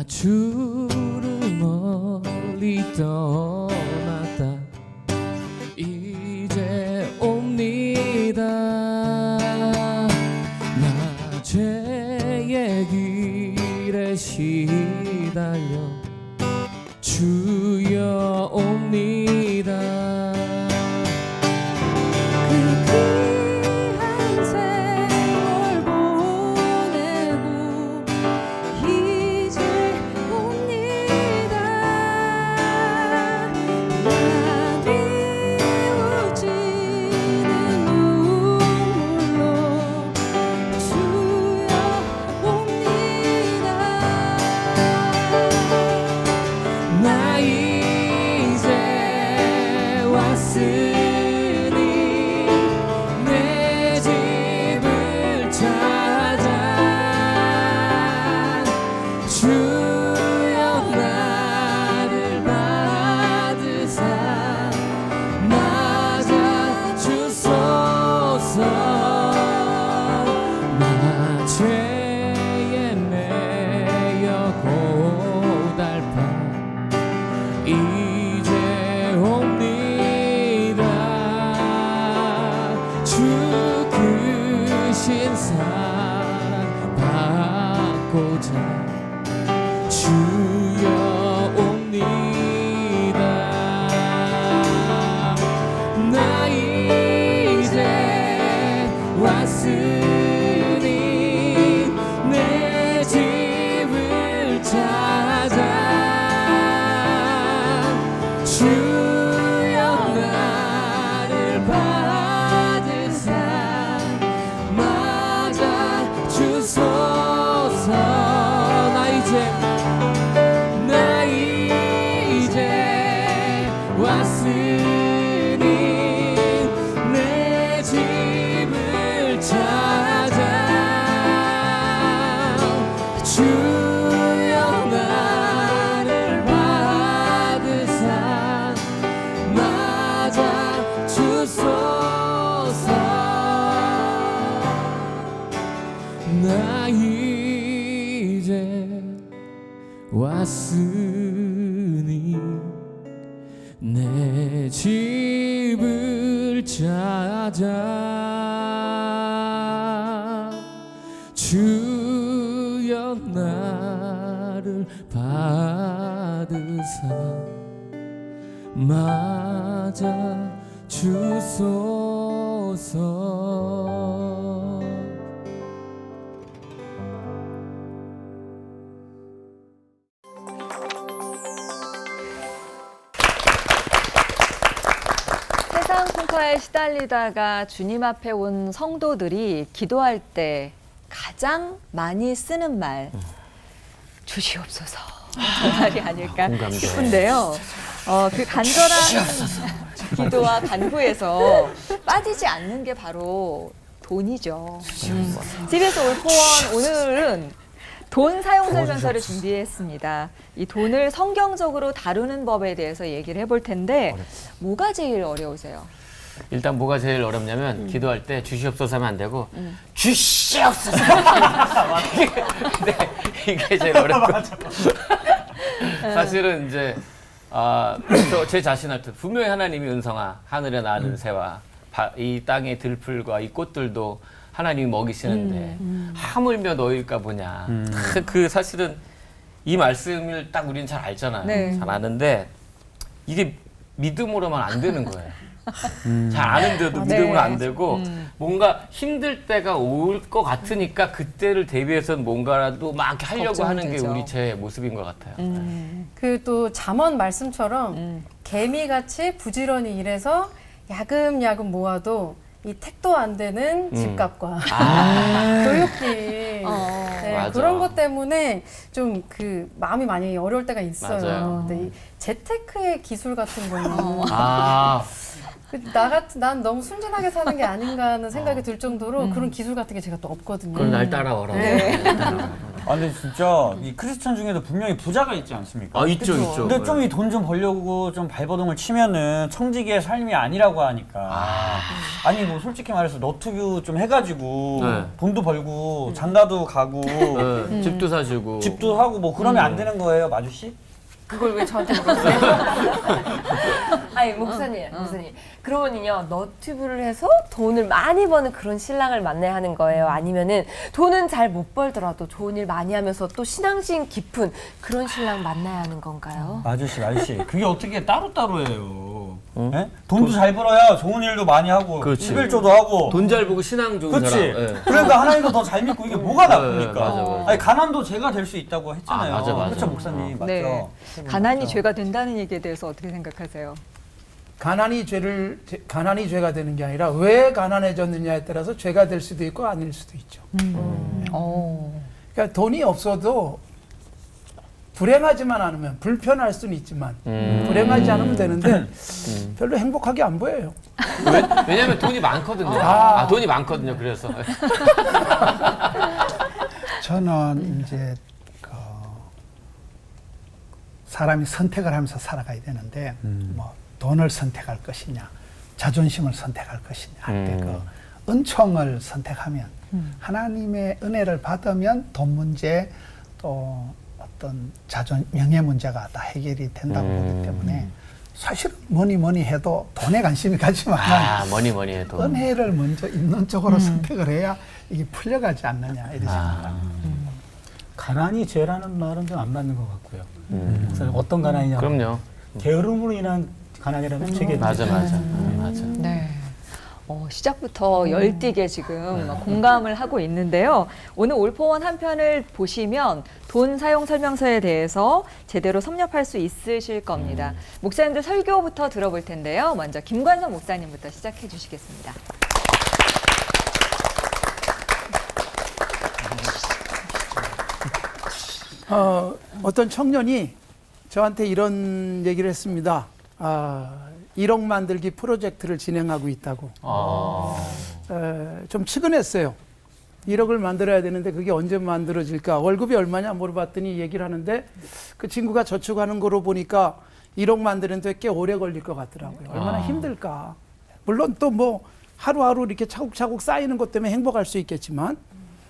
주를 멀리 떠났다 이제 옵니다. 나 죄의 길에 시달려 주여 옵니다. 나 이제 왔으니 내 집을 찾아 주여 나를 받으사 맞아 주소서. 세상 풍파에 시달리다가 주님 앞에 온 성도들이 기도할 때 가장 많이 쓰는 말 주시옵소서 저 말이 아닐까 싶은데요. 그 간절한 기도와 간구에서 빠지지 않는 게 바로 돈이죠. TBS 올포원 오늘은 돈 사용 설명서를 준비했습니다. 이 돈을 성경적으로 다루는 법에 대해서 얘기를 해볼 텐데 뭐가 제일 어려우세요? 일단 뭐가 제일 어렵냐면 기도할 때 주시옵소서 하면 안 되고 주시옵소서 네, 이게 제일 어렵고 사실은 이제 제 자신한테 분명히 하나님이 은성아 하늘에 나는 새와 이 땅의 들풀과 이 꽃들도 하나님이 먹이시는데 하물며 너일까 보냐. 그 사실은 이 말씀을 딱 우리는 잘 알잖아요. 네. 잘 아는데 이게 믿음으로만 안 되는 거예요. 잘 아는데도 믿음으로 안 되고 뭔가 힘들 때가 올 것 같으니까 그때를 대비해서 뭔가라도 막 이렇게 하려고 하는 게 우리 제 모습인 것 같아요. 그 또 잠언 말씀처럼 개미같이 부지런히 일해서 야금야금 모아도 이 택도 안 되는 집값과 교육비 네, 그런 것 때문에 좀 그 마음이 많이 어려울 때가 있어요. 맞아요. 근데 이 재테크의 기술 같은 거는 난 너무 순진하게 사는 게 아닌가 하는 생각이 들 정도로 그런 기술 같은 게 제가 또 없거든요. 그럼 날 따라와라. 네. 근데 진짜 이 크리스찬 중에도 분명히 부자가 있지 않습니까? 아, 있죠, 있죠. 근데 좀 이 돈 좀 벌려고 좀 발버둥을 치면은 청지기의 삶이 아니라고 하니까. 아니 뭐 솔직히 말해서 너튜브 좀 해가지고 네. 돈도 벌고 장가도 가고 네, 집도 사주고. 집도 하고 뭐 그러면 안 되는 거예요, 마주 씨? 그걸 왜 저한테 물어보세요? 아니 목사님. 그러면요 너튜브를 해서 돈을 많이 버는 그런 신랑을 만나야 하는 거예요? 아니면은 돈은 잘 못 벌더라도 좋은 일 많이 하면서 또 신앙심 깊은 그런 신랑 만나야 하는 건가요? 마주 씨. 그게 어떻게 따로따로예요? 예? 돈도 잘 벌어야 좋은 일도 많이 하고 그렇지. 11조도 하고 돈 잘 보고 신앙 좋은 그렇지. 사람. 예. 그러니까 하나님도 더 잘 믿고 이게 뭐가 나쁩니까? 맞아. 아니 가난도 죄가 될 수 있다고 했잖아요. 아, 맞아. 그렇죠, 목사님. 맞죠? 네. 가난이 죄가 된다는 얘기에 대해서 어떻게 생각하세요? 가난이 죄가 되는 게 아니라 왜 가난해졌느냐에 따라서 죄가 될 수도 있고 아닐 수도 있죠. 그러니까 돈이 없어도 불행하지만 않으면 불편할 수는 있지만 불행하지 않으면 되는데 별로 행복하게 안 보여요. 왜냐면 돈이 많거든요. 돈이 많거든요. 그래서. 저는 이제 그 사람이 선택을 하면서 살아가야 되는데 뭐 돈을 선택할 것이냐, 자존심을 선택할 것이냐 할 때 그 은총을 선택하면 하나님의 은혜를 받으면 돈 문제 또 어떤 명예 문제가 다 해결이 된다고 보기 때문에 사실은 뭐니 해도 돈에 관심이 가지만 뭐니 해도. 은혜를 먼저 있는 쪽으로 선택을 해야 이게 풀려가지 않느냐 이렇게 생각합니다. 가난이 죄라는 말은 좀 안 맞는 것 같고요. 목사님 어떤 가난이냐? 그럼요. 게으름으로 인한 가난이라는 책에 맞아. 맞아. 네. 시작부터 열띠게 지금 공감을 하고 있는데요. 오늘 올포원 한 편을 보시면 돈 사용 설명서에 대해서 제대로 섭렵할 수 있으실 겁니다. 목사님들 설교부터 들어볼 텐데요. 먼저 김관성 목사님부터 시작해 주시겠습니다. 어떤 청년이 저한테 이런 얘기를 했습니다. 1억 만들기 프로젝트를 진행하고 있다고. 좀 측은했어요. 1억을 만들어야 되는데 그게 언제 만들어질까? 월급이 얼마냐 물어봤더니 얘기를 하는데 그 친구가 저축하는 거로 보니까 1억 만드는데 꽤 오래 걸릴 것 같더라고요. 얼마나 힘들까? 물론 또 뭐 하루하루 이렇게 차곡차곡 쌓이는 것 때문에 행복할 수 있겠지만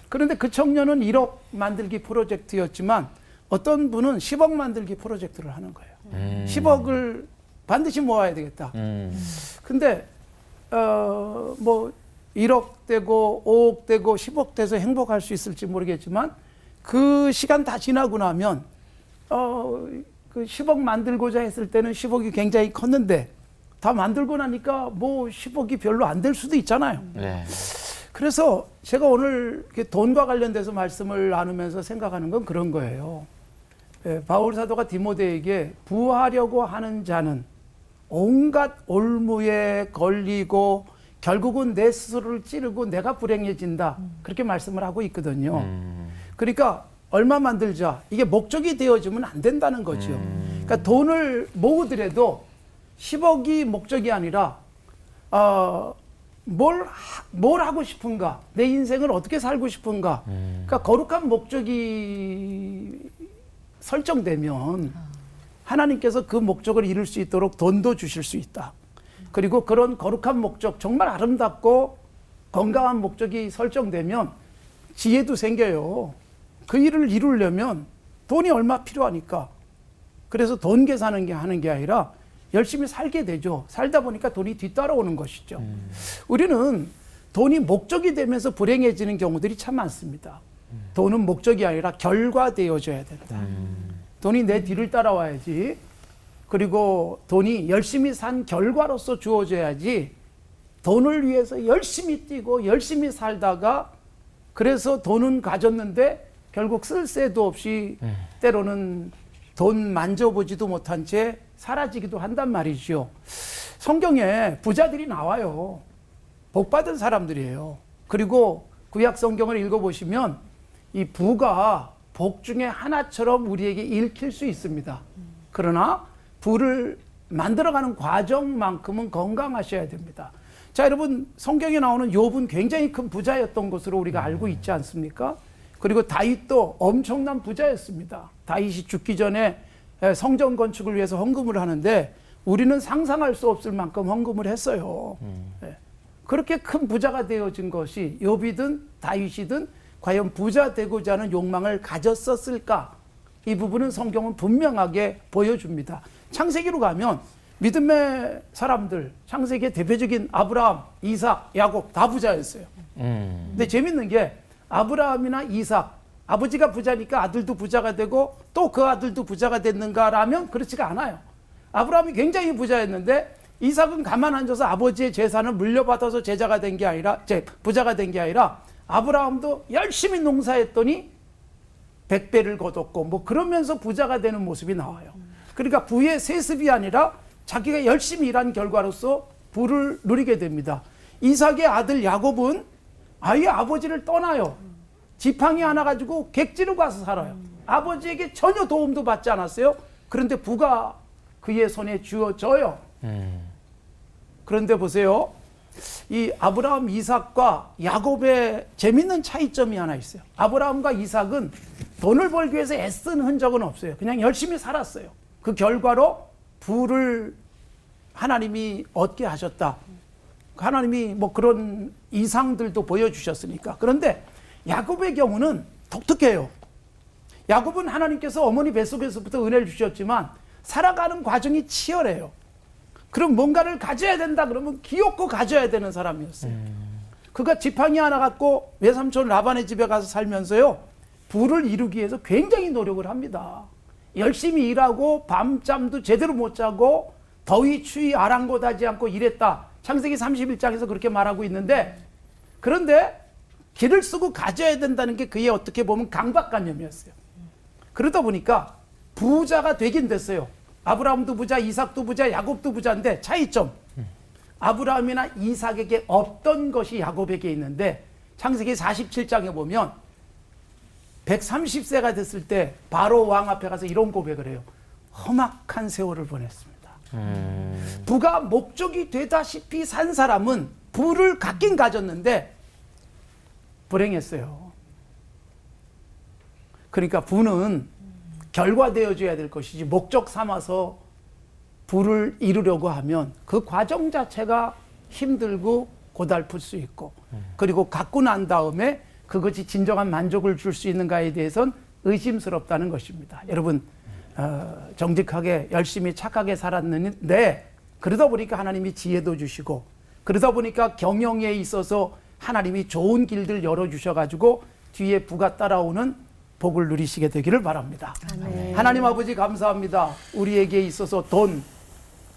그런데 그 청년은 1억 만들기 프로젝트였지만 어떤 분은 10억 만들기 프로젝트를 하는 거예요. 10억을 반드시 모아야 되겠다. 근데 뭐 1억 되고 5억 되고 10억 돼서 행복할 수 있을지 모르겠지만 그 시간 다 지나고 나면 그 10억 만들고자 했을 때는 10억이 굉장히 컸는데 다 만들고 나니까 뭐 10억이 별로 안 될 수도 있잖아요. 네. 그래서 제가 오늘 돈과 관련돼서 말씀을 나누면서 생각하는 건 그런 거예요. 바울 사도가 디모데에게 부하려고 하는 자는 온갖 올무에 걸리고 결국은 내 스스로를 찌르고 내가 불행해진다. 그렇게 말씀을 하고 있거든요. 그러니까 얼마 만들자. 이게 목적이 되어지면 안 된다는 거죠. 그러니까 돈을 모으더라도 10억이 목적이 아니라 뭘 하고 싶은가? 내 인생을 어떻게 살고 싶은가? 그러니까 거룩한 목적이 설정되면 하나님께서 그 목적을 이룰 수 있도록 돈도 주실 수 있다. 그리고 그런 거룩한 목적, 정말 아름답고 건강한 목적이 설정되면 지혜도 생겨요. 그 일을 이루려면 돈이 얼마 필요하니까. 그래서 돈 계산하는 게 아니라 열심히 살게 되죠. 살다 보니까 돈이 뒤따라오는 것이죠. 우리는 돈이 목적이 되면서 불행해지는 경우들이 참 많습니다. 돈은 목적이 아니라 결과되어져야 된다. 돈이 내 뒤를 따라와야지. 그리고 돈이 열심히 산 결과로서 주어져야지. 돈을 위해서 열심히 뛰고 열심히 살다가 그래서 돈은 가졌는데 결국 쓸 새도 없이 때로는 돈 만져보지도 못한 채 사라지기도 한단 말이죠. 성경에 부자들이 나와요. 복받은 사람들이에요. 그리고 구약 성경을 읽어보시면 이 부가 복 중에 하나처럼 우리에게 읽힐 수 있습니다. 그러나 부를 만들어가는 과정만큼은 건강하셔야 됩니다. 자, 여러분 성경에 나오는 욥은 굉장히 큰 부자였던 것으로 우리가 알고 있지 않습니까? 그리고 다윗도 엄청난 부자였습니다. 다윗이 죽기 전에 성전 건축을 위해서 헌금을 하는데 우리는 상상할 수 없을 만큼 헌금을 했어요. 그렇게 큰 부자가 되어진 것이 욥이든 다윗이든 과연 부자 되고자 하는 욕망을 가졌었을까? 이 부분은 성경은 분명하게 보여줍니다. 창세기로 가면 믿음의 사람들, 창세기의 대표적인 아브라함, 이삭, 야곱 다 부자였어요. 근데 재밌는 게 아브라함이나 이삭, 아버지가 부자니까 아들도 부자가 되고 또 그 아들도 부자가 됐는가라면 그렇지가 않아요. 아브라함이 굉장히 부자였는데 이삭은 가만 앉아서 아버지의 재산을 물려받아서 부자가 된 게 아니라 아브라함도 열심히 농사했더니 100배를 거뒀고 뭐 그러면서 부자가 되는 모습이 나와요. 그러니까 부의 세습이 아니라 자기가 열심히 일한 결과로서 부를 누리게 됩니다. 이삭의 아들 야곱은 아예 아버지를 떠나요. 지팡이 하나 가지고 객지로 가서 살아요. 아버지에게 전혀 도움도 받지 않았어요. 그런데 부가 그의 손에 쥐어져요. 그런데 보세요. 이 아브라함, 이삭과 야곱의 재밌는 차이점이 하나 있어요. 아브라함과 이삭은 돈을 벌기 위해서 애쓴 흔적은 없어요. 그냥 열심히 살았어요. 그 결과로 부를 하나님이 얻게 하셨다. 하나님이 뭐 그런 이상들도 보여주셨으니까. 그런데 야곱의 경우는 독특해요. 야곱은 하나님께서 어머니 뱃속에서부터 은혜를 주셨지만 살아가는 과정이 치열해요. 그럼 뭔가를 가져야 된다 그러면 기어코 가져야 되는 사람이었어요. 그가 지팡이 하나 갖고 외삼촌 라반의 집에 가서 살면서요, 부를 이루기 위해서 굉장히 노력을 합니다. 열심히 일하고 밤잠도 제대로 못 자고 더위 추위 아랑곳하지 않고 일했다. 창세기 31장에서 그렇게 말하고 있는데, 그런데 길을 쓰고 가져야 된다는 게 그의 어떻게 보면 강박관념이었어요. 그러다 보니까 부자가 되긴 됐어요. 아브라함도 부자, 이삭도 부자, 야곱도 부자인데 차이점. 아브라함이나 이삭에게 없던 것이 야곱에게 있는데 창세기 47장에 보면 130세가 됐을 때 바로 왕 앞에 가서 이런 고백을 해요. 험악한 세월을 보냈습니다. 부가 목적이 되다시피 산 사람은 부를 갖긴 가졌는데 불행했어요. 그러니까 부는 결과되어줘야 될 것이지 목적 삼아서 부를 이루려고 하면 그 과정 자체가 힘들고 고달플 수 있고, 그리고 갖고 난 다음에 그것이 진정한 만족을 줄 수 있는가에 대해서는 의심스럽다는 것입니다. 여러분, 정직하게 열심히 착하게 살았는데 그러다 보니까 하나님이 지혜도 주시고, 그러다 보니까 경영에 있어서 하나님이 좋은 길들 열어주셔가지고 뒤에 부가 따라오는 복을 누리시게 되기를 바랍니다. 아멘. 하나님 아버지 감사합니다. 우리에게 있어서 돈,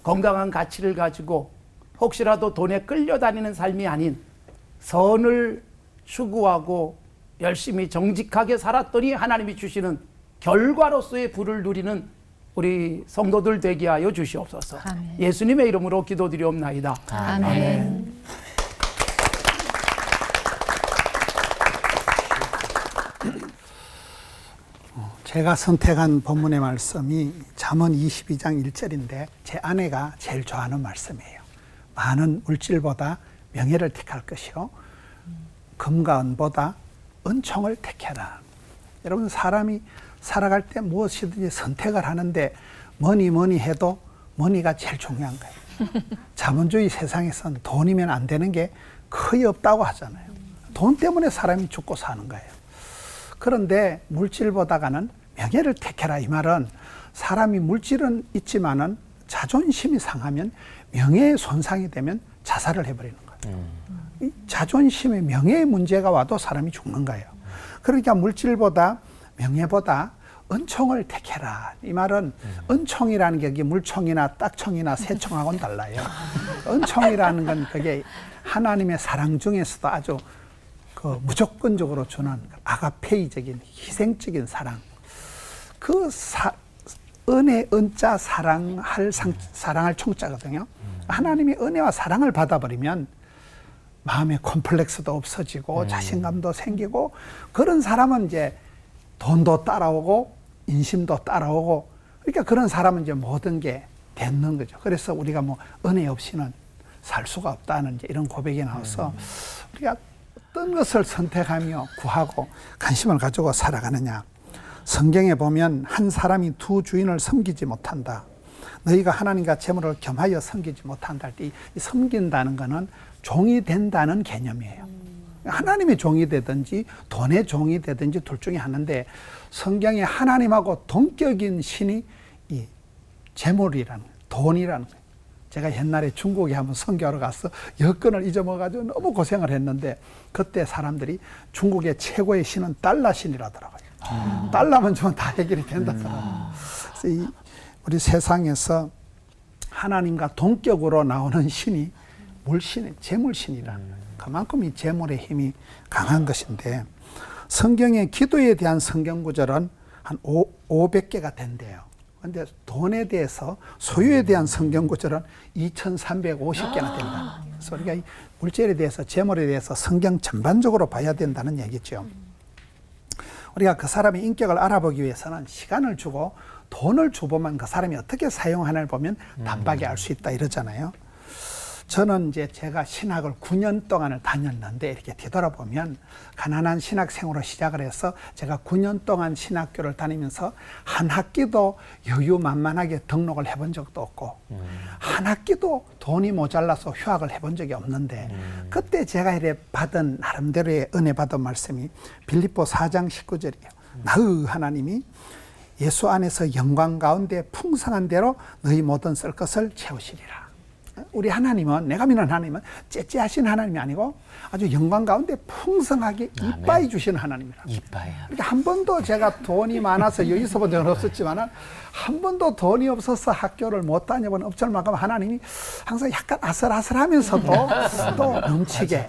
건강한 가치를 가지고 혹시라도 돈에 끌려다니는 삶이 아닌 선을 추구하고 열심히 정직하게 살았더니 하나님이 주시는 결과로서의 부를 누리는 우리 성도들 되게 하여 주시옵소서. 아멘. 예수님의 이름으로 기도드리옵나이다. 아멘. 아멘. 제가 선택한 본문의 말씀이 잠언 22장 1절인데 제 아내가 제일 좋아하는 말씀이에요. 많은 물질보다 명예를 택할 것이요, 금과 은보다 은총을 택해라. 여러분, 사람이 살아갈 때 무엇이든지 선택을 하는데 뭐니 해도 머니가 제일 중요한 거예요. 자본주의 세상에서는 돈이면 안 되는 게 거의 없다고 하잖아요. 돈 때문에 사람이 죽고 사는 거예요. 그런데 물질보다가는 명예를 택해라, 이 말은 사람이 물질은 있지만은 자존심이 상하면, 명예의 손상이 되면 자살을 해버리는 거예요. 이 자존심의 명예의 문제가 와도 사람이 죽는 거예요. 그러니까 물질보다 명예보다 은총을 택해라. 이 말은 은총이라는 게 여기 물총이나 딱총이나 새총하고는 달라요. 은총이라는 건 그게 하나님의 사랑 중에서도 아주 그 무조건적으로 주는 아가페이적인 희생적인 사랑. 그 은혜, 은자, 사랑할 총자거든요. 하나님이 은혜와 사랑을 받아버리면 마음의 콤플렉스도 없어지고 자신감도 생기고, 그런 사람은 이제 돈도 따라오고 인심도 따라오고, 그러니까 그런 사람은 이제 모든 게 되는 거죠. 그래서 우리가 뭐 은혜 없이는 살 수가 없다는 이제 이런 고백이 나와서 우리가 어떤 것을 선택하며 구하고 관심을 가지고 살아가느냐. 성경에 보면 한 사람이 두 주인을 섬기지 못한다. 너희가 하나님과 재물을 겸하여 섬기지 못한다 할 때 이 섬긴다는 것은 종이 된다는 개념이에요. 하나님의 종이 되든지 돈의 종이 되든지 둘 중에 하나인데 성경에 하나님하고 동격인 신이 이 재물이라는 거예요. 돈이라는 거예요. 제가 옛날에 중국에 한번 선교하러 가서 여권을 잊어먹어가지고 너무 고생을 했는데 그때 사람들이 중국의 최고의 신은 달러 신이라더라고요. 달러만 주면 다 해결이 된다더라고요. 그래서 우리 세상에서 하나님과 동격으로 나오는 신이 물신이 재물신이라는 거예요. 그만큼 이 재물의 힘이 강한 것인데 성경의 기도에 대한 성경 구절은 한 500개가 된대요. 그런데 돈에 대해서 소유에 대한 성경 구절은 2350개나 된다. 그래서 우리가 이 물질에 대해서 재물에 대해서 성경 전반적으로 봐야 된다는 얘기죠. 우리가 그 사람의 인격을 알아보기 위해서는 시간을 주고 돈을 주보면 그 사람이 어떻게 사용하냐를 보면 단박에 알 수 있다 이러잖아요. 저는 이제 제가 신학을 9년 동안을 다녔는데 이렇게 뒤돌아보면 가난한 신학생으로 시작을 해서 제가 9년 동안 신학교를 다니면서 한 학기도 여유만만하게 등록을 해본 적도 없고 한 학기도 돈이 모자라서 휴학을 해본 적이 없는데 그때 제가 이래 받은 나름대로의 은혜 받은 말씀이 빌립보 4장 19절이에요. 나의 하나님이 예수 안에서 영광 가운데 풍성한 대로 너희 모든 쓸 것을 채우시리라. 우리 하나님은, 내가 믿는 하나님은 째째하신 하나님이 아니고 아주 영광 가운데 풍성하게 이빠이 주시는 하나님이라. 이빠이. 그러니까 한 번도 제가 돈이 많아서 여기서 본 적은 없었지만 한 번도 돈이 없어서 학교를 못 다녀본 없을 만큼 하나님이 항상 약간 아슬아슬하면서도 또 넘치게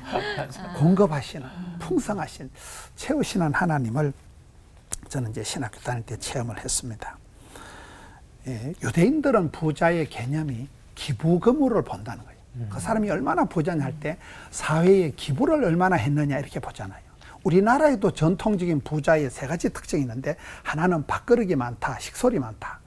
공급하시는, 풍성하신, 채우시는 하나님을 저는 이제 신학교 다닐 때 체험을 했습니다. 예, 유대인들은 부자의 개념이 기부금으로를 본다는 거예요. 그 사람이 얼마나 부자냐 할 때 사회에 기부를 얼마나 했느냐 이렇게 보잖아요. 우리나라에도 전통적인 부자의 세 가지 특징이 있는데 하나는 밥그릇이 많다, 식솔이 많다.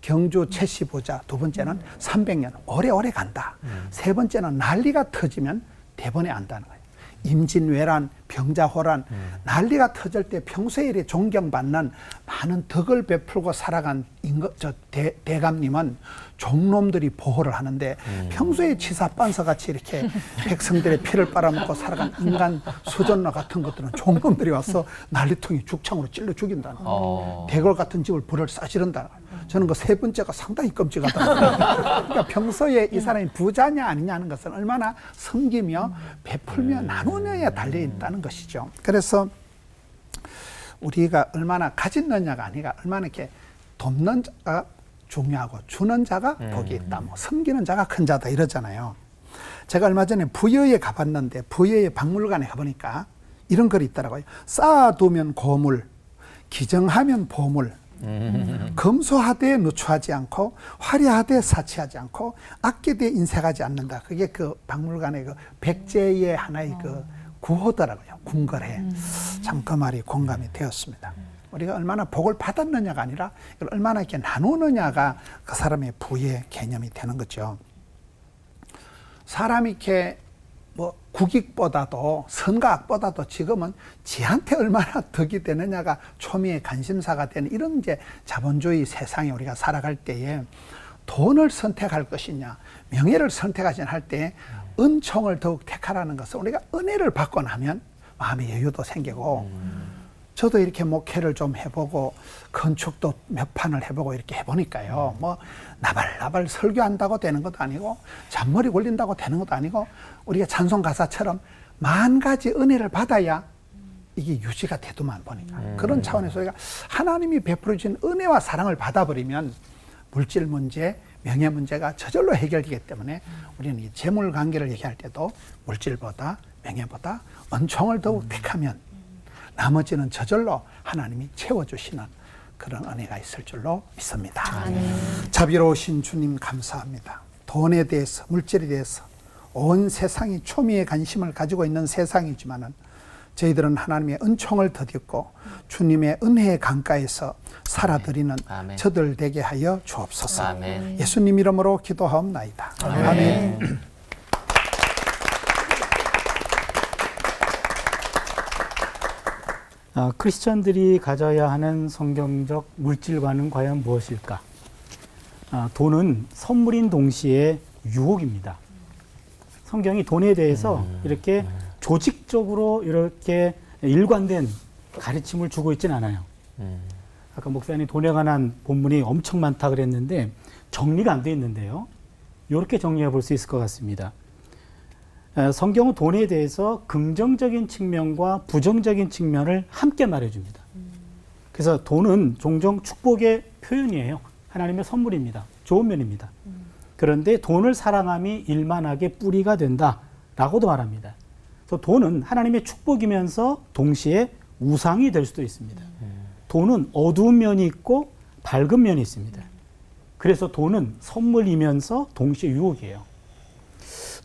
경주 최씨 부자, 두 번째는 300년, 오래오래 간다. 세 번째는 난리가 터지면 대번에 안다는 거예요. 임진왜란, 병자호란, 난리가 터질 때 평소에 이렇게 존경받는 많은 덕을 베풀고 살아간 대감님은 종놈들이 보호를 하는데 평소에 치사반사 같이 이렇게 백성들의 피를 빨아먹고 살아간 인간 수전러 같은 것들은 종놈들이 와서 난리통이 죽창으로 찔러 죽인다는 거예요. 대궐 같은 집을 불을 싸지른다는 거예요. 저는 그 세 번째가 상당히 끔찍하다는 거예요. 그러니까 평소에 이 사람이 부자냐 아니냐 하는 것은 얼마나 섬기며 베풀며 나누느냐에 달려있다는 것이죠. 그래서 우리가 얼마나 가졌느냐가 아니라 얼마나 이렇게 돕는 자가 중요하고 주는 자가 복이 있다. 뭐 섬기는 자가 큰 자다 이러잖아요. 제가 얼마 전에 부여에 가봤는데 부여의 박물관에 가보니까 이런 글이 있더라고요. 쌓아두면 고물, 기정하면 보물, 검소하되 누추하지 않고 화려하되 사치하지 않고 아끼되 인색하지 않는다. 그게 그 박물관의 그 백제의 하나의 그 구호더라고요. 궁궐에. 참 그 말이 공감이 되었습니다. 우리가 얼마나 복을 받았느냐가 아니라 이걸 얼마나 이렇게 나누느냐가 그 사람의 부의 개념이 되는 거죠. 사람이 이렇게 뭐 국익보다도 선과악보다도 지금은 지한테 얼마나 덕이 되느냐가 초미의 관심사가 되는 이런 이제 자본주의 세상에 우리가 살아갈 때에 돈을 선택할 것이냐 명예를 선택하시냐 할 때 은총을 더욱 택하라는 것은 우리가 은혜를 받고 나면 마음의 여유도 생기고 저도 이렇게 목회를 좀 해보고 건축도 몇 판을 해보고 이렇게 해보니까요. 뭐 나발나발 설교한다고 되는 것도 아니고 잔머리 굴린다고 되는 것도 아니고 우리가 찬송 가사처럼 만 가지 은혜를 받아야 이게 유지가 되더만 보니까 그런 차원에서 우리가 하나님이 베풀어 주신 은혜와 사랑을 받아버리면 물질 문제, 명예 문제가 저절로 해결되기 때문에 우리는 이 재물 관계를 얘기할 때도 물질보다 명예보다 은총을 더욱 택하면 나머지는 저절로 하나님이 채워주시는 그런 은혜가 있을 줄로 믿습니다. 자비로우신 주님 감사합니다. 돈에 대해서, 물질에 대해서 온 세상이 초미의 관심을 가지고 있는 세상이지만은 저희들은 하나님의 은총을 덧입고 주님의 은혜의 강가에서 살아드리는 아멘. 저들 되게 하여 주옵소서. 아멘. 예수님 이름으로 기도하옵나이다. 아멘. 크리스천들이 가져야 하는 성경적 물질관은 과연 무엇일까? 돈은 선물인 동시에 유혹입니다. 성경이 돈에 대해서 이렇게 조직적으로 이렇게 일관된 가르침을 주고 있지는 않아요. 아까 목사님 돈에 관한 본문이 엄청 많다 그랬는데 정리가 안 돼 있는데요. 이렇게 정리해 볼 수 있을 것 같습니다. 성경은 돈에 대해서 긍정적인 측면과 부정적인 측면을 함께 말해줍니다. 그래서 돈은 종종 축복의 표현이에요. 하나님의 선물입니다. 좋은 면입니다. 그런데 돈을 사랑함이 일만하게 뿌리가 된다라고도 말합니다. 그래서 돈은 하나님의 축복이면서 동시에 우상이 될 수도 있습니다. 돈은 어두운 면이 있고 밝은 면이 있습니다. 그래서 돈은 선물이면서 동시에 유혹이에요.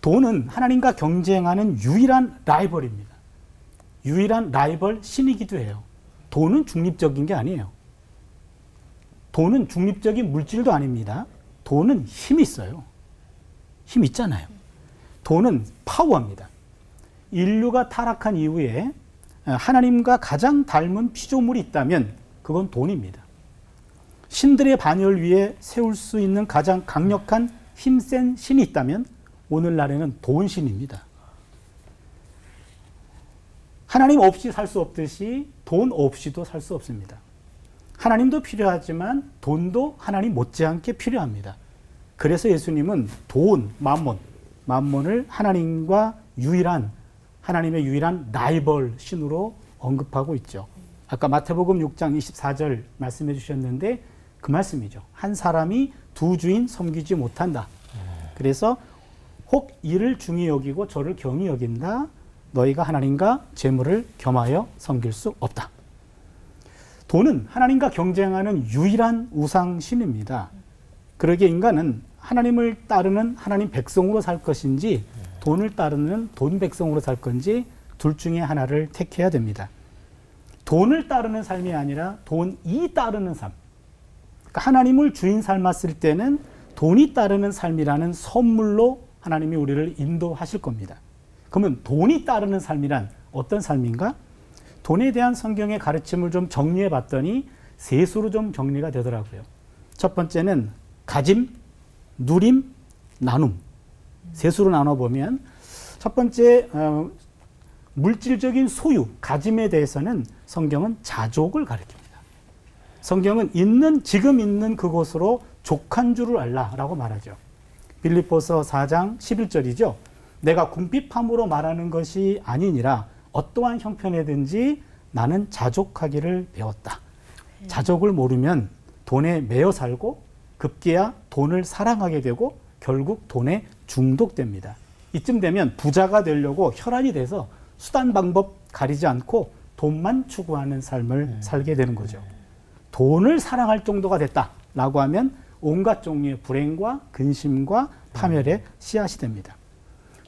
돈은 하나님과 경쟁하는 유일한 라이벌입니다. 유일한 라이벌 신이기도 해요. 돈은 중립적인 게 아니에요. 돈은 중립적인 물질도 아닙니다. 돈은 힘이 있어요. 힘 있잖아요. 돈은 파워입니다. 인류가 타락한 이후에 하나님과 가장 닮은 피조물이 있다면 그건 돈입니다. 신들의 반열 위에 세울 수 있는 가장 강력한 힘센 신이 있다면 오늘날에는 돈신입니다. 하나님 없이 살 수 없듯이 돈 없이도 살 수 없습니다. 하나님도 필요하지만 돈도 하나님 못지않게 필요합니다. 그래서 예수님은 돈, 만몬을 하나님과 하나님의 유일한 라이벌 신으로 언급하고 있죠. 아까 마태복음 6장 24절 말씀해 주셨는데 그 말씀이죠. 한 사람이 두 주인 섬기지 못한다. 그래서 혹 이를 중히 여기고 저를 경히 여긴다. 너희가 하나님과 재물을 겸하여 섬길 수 없다. 돈은 하나님과 경쟁하는 유일한 우상신입니다. 그러기에 인간은 하나님을 따르는 하나님 백성으로 살 것인지 돈을 따르는 돈 백성으로 살 건지 둘 중에 하나를 택해야 됩니다. 돈을 따르는 삶이 아니라 돈이 따르는 삶. 그러니까 하나님을 주인 삶았을 때는 돈이 따르는 삶이라는 선물로 하나님이 우리를 인도하실 겁니다. 그러면 돈이 따르는 삶이란 어떤 삶인가? 돈에 대한 성경의 가르침을 좀 정리해 봤더니 세 수로 좀 정리가 되더라고요. 첫 번째는 가짐, 누림, 나눔. 세 수로 나눠보면 첫 번째 물질적인 소유, 가짐에 대해서는 성경은 자족을 가르칩니다. 성경은 지금 있는 그곳으로 족한 줄을 알라라고 말하죠. 빌립보서 4장 11절이죠. 내가 궁핍함으로 말하는 것이 아니니라 어떠한 형편에든지 나는 자족하기를 배웠다. 자족을 모르면 돈에 매여 살고 급기야 돈을 사랑하게 되고 결국 돈에 중독됩니다. 이쯤 되면 부자가 되려고 혈안이 돼서 수단 방법 가리지 않고 돈만 추구하는 삶을 살게 되는 거죠. 돈을 사랑할 정도가 됐다라고 하면 온갖 종류의 불행과 근심과 파멸의 씨앗이 됩니다.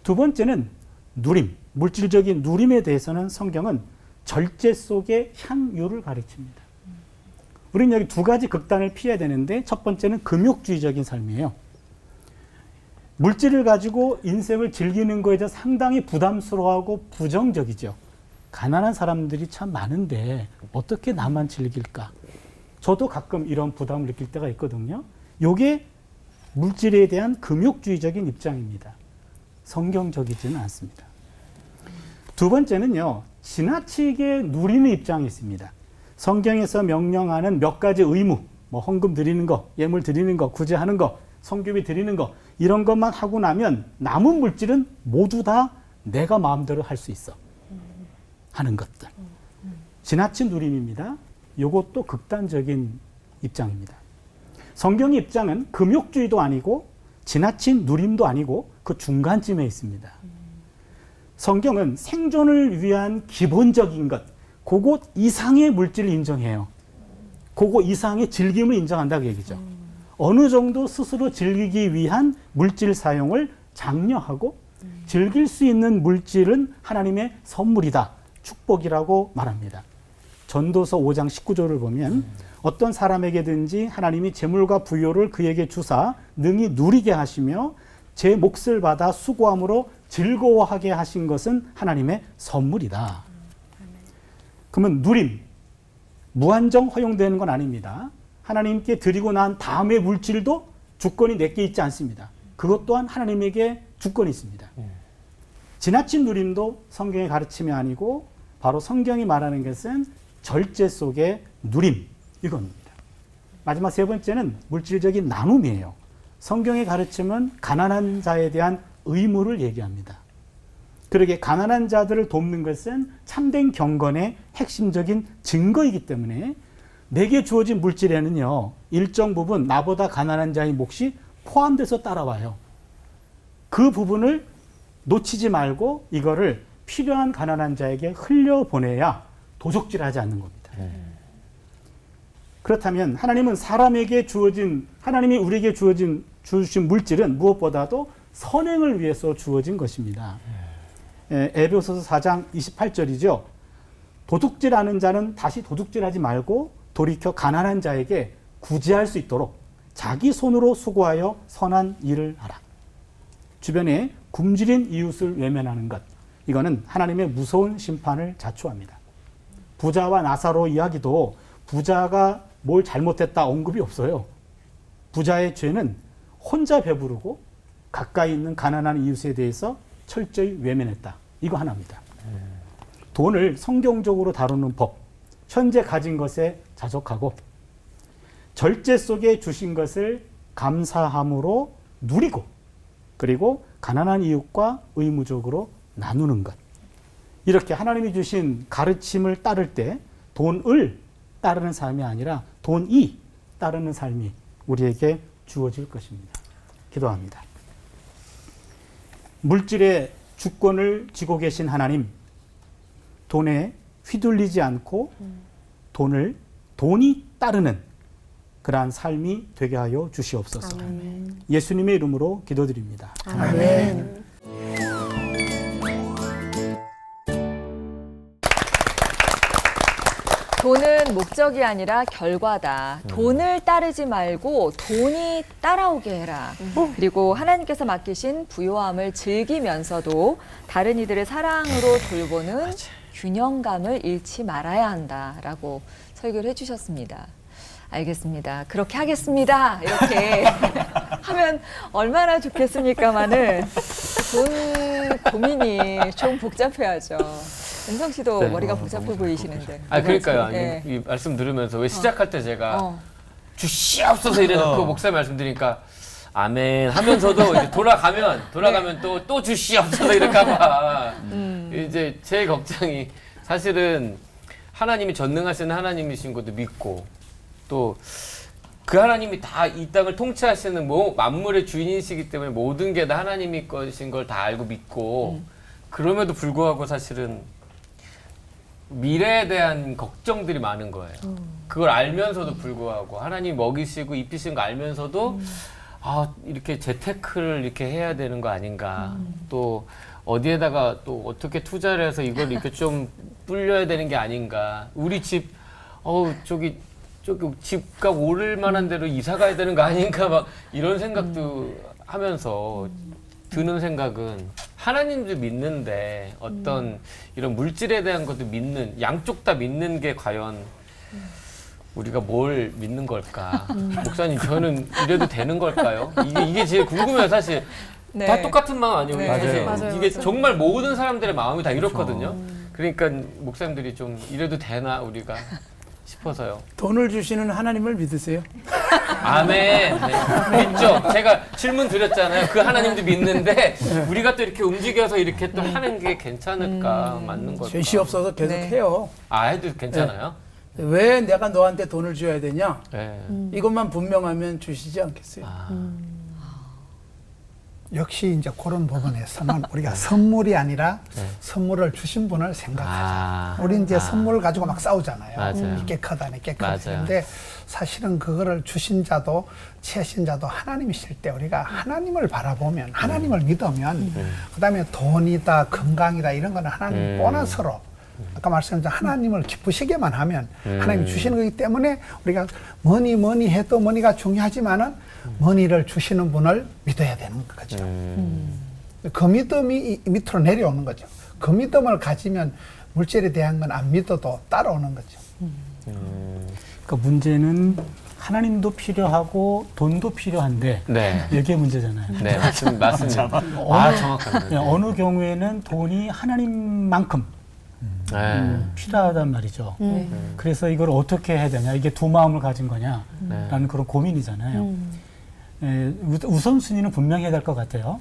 두 번째는 누림, 물질적인 누림에 대해서는 성경은 절제 속의 향유를 가르칩니다. 우리는 여기 두 가지 극단을 피해야 되는데 첫 번째는 금욕주의적인 삶이에요. 물질을 가지고 인생을 즐기는 거에 대해서 상당히 부담스러워하고 부정적이죠. 가난한 사람들이 참 많은데 어떻게 나만 즐길까? 저도 가끔 이런 부담을 느낄 때가 있거든요. 이게 물질에 대한 금욕주의적인 입장입니다. 성경적이지는 않습니다. 두 번째는요, 지나치게 누리는 입장이 있습니다. 성경에서 명령하는 몇 가지 의무, 헌금 드리는 거, 예물 드리는 거, 구제하는 거, 성교비 드리는 거, 이런 것만 하고 나면 남은 물질은 모두 다 내가 마음대로 할 수 있어 하는 것들. 지나친 누림입니다. 이것도 극단적인 입장입니다. 성경의 입장은 금욕주의도 아니고 지나친 누림도 아니고 그 중간쯤에 있습니다. 성경은 생존을 위한 기본적인 것, 그것 이상의 물질을 인정해요. 그거 이상의 즐김을 인정한다고 얘기죠. 어느 정도 스스로 즐기기 위한 물질 사용을 장려하고 즐길 수 있는 물질은 하나님의 선물이다, 축복이라고 말합니다. 전도서 5장 19절을 보면 어떤 사람에게든지 하나님이 재물과 부요를 그에게 주사 능히 누리게 하시며 제 몫을 받아 수고함으로 즐거워하게 하신 것은 하나님의 선물이다. 그러면 누림, 무한정 허용되는 건 아닙니다. 하나님께 드리고 난 다음의 물질도 주권이 내게 있지 않습니다. 그것 또한 하나님에게 주권이 있습니다. 지나친 누림도 성경의 가르침이 아니고 바로 성경이 말하는 것은 절제 속의 누림, 이겁니다. 마지막 세 번째는 물질적인 나눔이에요. 성경의 가르침은 가난한 자에 대한 의무를 얘기합니다. 그러게 가난한 자들을 돕는 것은 참된 경건의 핵심적인 증거이기 때문에 내게 주어진 물질에는요, 일정 부분 나보다 가난한 자의 몫이 포함돼서 따라와요. 그 부분을 놓치지 말고 이거를 필요한 가난한 자에게 흘려보내야 도적질하지 않는 겁니다. 그렇다면 하나님은 하나님이 우리에게 주신 물질은 무엇보다도 선행을 위해서 주어진 것입니다. 에베소서 4장 28절이죠. 도둑질하는 자는 다시 도둑질하지 말고 돌이켜 가난한 자에게 구제할 수 있도록 자기 손으로 수고하여 선한 일을 하라. 주변에 굶주린 이웃을 외면하는 것, 이거는 하나님의 무서운 심판을 자초합니다. 부자와 나사로 이야기도 부자가 뭘 잘못했다 언급이 없어요. 부자의 죄는 혼자 배부르고 가까이 있는 가난한 이웃에 대해서 철저히 외면했다. 이거 하나입니다. 돈을 성경적으로 다루는 법, 현재 가진 것에 자족하고 절제 속에 주신 것을 감사함으로 누리고 그리고 가난한 이웃과 의무적으로 나누는 것. 이렇게 하나님이 주신 가르침을 따를 때 돈을 따르는 삶이 아니라 돈이 따르는 삶이 우리에게 주어질 것입니다. 기도합니다. 물질의 주권을 쥐고 계신 하나님, 돈에 휘둘리지 않고 돈이 따르는 그러한 삶이 되게 하여 주시옵소서. 아멘. 예수님의 이름으로 기도드립니다. 아멘. 돈은 목적이 아니라 결과다. 돈을 따르지 말고 돈이 따라오게 해라. 그리고 하나님께서 맡기신 부요함을 즐기면서도 다른 이들의 사랑으로 돌보는 균형감을 잃지 말아야 한다라고 설교를 해주셨습니다. 알겠습니다. 그렇게 하겠습니다. 이렇게 하면 얼마나 좋겠습니까마는 돈 고민이 좀 복잡해야죠. 은성 씨도 네. 머리가 복잡해 보이시는데. 그러니까요. 네. 이 말씀 들으면서 왜 시작할 때 제가 주시옵소서 이래놓고 목사님 말씀드리니까 아멘 하면서도 이제 돌아가면 또 주시옵소서 이럴까봐 이제 제 걱정이 사실은 하나님이 전능하신 하나님이신 것도 믿고 또 그 하나님이 다 이 땅을 통치하시는 만물의 주인이시기 때문에 모든 게 다 하나님이 것인 걸 다 알고 믿고 그럼에도 불구하고 사실은 미래에 대한 걱정들이 많은 거예요. 그걸 알면서도 불구하고 하나님이 먹이시고 입히신 거 알면서도 이렇게 재테크를 이렇게 해야 되는 거 아닌가. 또 어디에다가 또 어떻게 투자를 해서 이걸 이렇게 좀 불려야 되는 게 아닌가. 우리 집 저기 집값 오를 만한 데로 이사 가야 되는 거 아닌가 막 이런 생각도 하면서 드는 생각은 하나님도 믿는데 어떤 이런 물질에 대한 것도 믿는 양쪽 다 믿는 게 과연 우리가 뭘 믿는 걸까? 목사님 저는 이래도 되는 걸까요? 이게 제일 궁금해요 사실. 네. 다 똑같은 마음 아니에요? 네. 사실 맞아요. 이게 맞아요. 정말 모든 사람들의 마음이 다 이렇거든요. 그러니까 목사님들이 좀 이래도 되나 우리가 싶어서요. 돈을 주시는 하나님을 믿으세요? 아멘. 네. 믿죠. 제가 질문 드렸잖아요. 그 하나님도 믿는데 우리가 또 이렇게 움직여서 이렇게 또 하는 게 괜찮을까? 맞는 걸까? 죄시 없어서 계속 네. 해요. 해도 괜찮아요? 왜 내가 너한테 돈을 줘야 되냐? 네. 이것만 분명하면 주시지 않겠어요? 역시 이제 그런 부분에서는 우리가 선물이 아니라 선물을 주신 분을 생각하자. 우리 이제 선물을 가지고 막 싸우잖아요. 맞아요. 이게 크다, 이게 크다. 맞아요. 근데 사실은 그거를 주신 자도 취하신 자도 하나님이실 때 우리가 하나님을 바라보면 하나님을 믿으면 그다음에 돈이다, 건강이다 이런 거는 하나님 보너스로 아까 말씀드린 하나님을 기쁘시게만 하면 하나님이 주시는 거기 때문에 우리가 뭐니 해도 머니가 중요하지만은 머니를 주시는 분을 믿어야 되는 거죠. 그 믿음이 밑으로 내려오는 거죠. 그 믿음을 가지면 물질에 대한 건 안 믿어도 따라오는 거죠. 그러니까 문제는 하나님도 필요하고 돈도 필요한데 네. 이게 문제잖아요. 네, 맞습니다. 정확합니다. 네, 어느 경우에는 돈이 하나님만큼 필요하단 말이죠. 그래서 이걸 어떻게 해야 되냐, 이게 두 마음을 가진 거냐라는 그런 고민이잖아요. 우선순위는 분명히 해야 될 것 같아요.